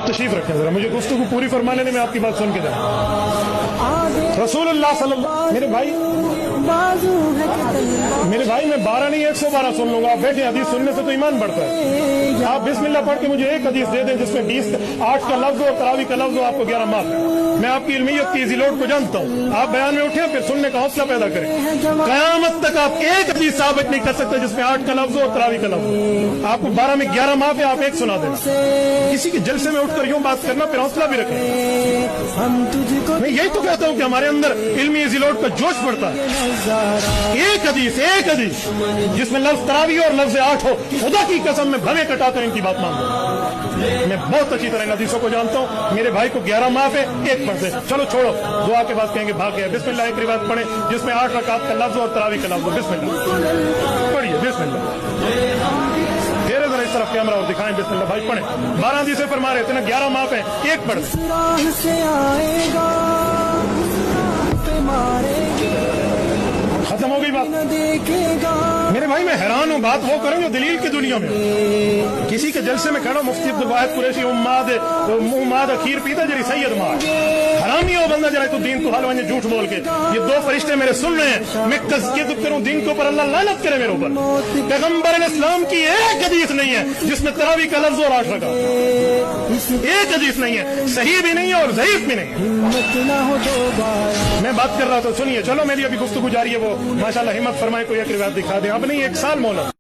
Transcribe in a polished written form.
तशरीफ रखें जरा, मुझे गुफ्तगू पूरी फरमाने दें, मैं आपकी बात सुन के जाऊँ। रसूलुल्लाह सल्लल्लाहु, मेरे भाई मैं 12 नहीं 112 सुन लूंगा। आप बैठे, हदीस सुनने से तो ईमान बढ़ता है। आप बिस्मिल्लाह पढ़ के मुझे एक हदीस दे दें जिसमें 8 का लफ्ज हो, तरावी का लफ्ज हो, आपको 11 माफ है। मैं आपकी इल्मियत की इसी लोड को जानता हूँ। आप बयान में उठे फिर सुनने का हौसला पैदा करें। कयामत तक आप एक हदीस साबित नहीं कर सकते जिसमें 8 का लफ्ज हो और तरावी का लफ्ज हो। आपको 12 में 11 माफ है, आप एक सुना देना। किसी के जलसे में उठकर यूं बात करना, फिर हौसला भी रखें। मैं यही तो कहता हूँ कि हमारे अंदर इल्मी इसी लोड का जोश बढ़ता है। एक हदीस जिसमें लफ्ज तरावी और लफ्ज 8 हो, खुदा की कसम में भवे कटाकर इनकी बात मान लो। मैं बहुत अच्छी तरह इन हदीसों को जानता हूँ। मेरे भाई को 11 माफ है, एक पढ़ दे। चलो छोड़ो, दुआ के बाद कहेंगे भाग गया। बिस्मिल्लाह एक रिवायत पढ़े जिसमें 8 रकात का लफ्ज और तरावी का लफ्ज हो। बिस्मिल्लाह पढ़िए, बिस्मिल्लाह। फिर जरा इस तरफ कैमरा और दिखाएं। बिस्मिल्लाह भाई पढ़े। 12 हदीसें फरमा रहे थे ना, 11 माफ है, एक पढ़। खत्म हो गई बात। मेरे भाई मैं हैरान हूँ, बात वो करें जो दलील की दुनिया में। किसी के जलसे में खड़ा मुफ्ती अब्दुल वाहिद कुरैशी उम्माद अखीर पीता जरी सैयद मार हरामी हो बंदा जरा तो दीन तो हलवा झूठ बोल के। ये 2 फरिश्ते मेरे सुन रहे हैं। मैं तज़किया करूं दीन के ऊपर, अल्लाह लानत करे मेरे ऊपर। पैगंबर इस्लाम की एक हदीस नहीं है जिसमें तरावी का लफ्ज और 8 रखा। एक हदीस नहीं है, सही भी नहीं है और ज़ईफ भी नहीं। मैं बात कर रहा था, सुनिए। चलो मेरी अभी गुफ्तगू जारी है। वो माशाल्लाह हिम्मत फरमाए कोई एक रिवायत दिखा दे। अब नहीं, 1 साल मोहलत।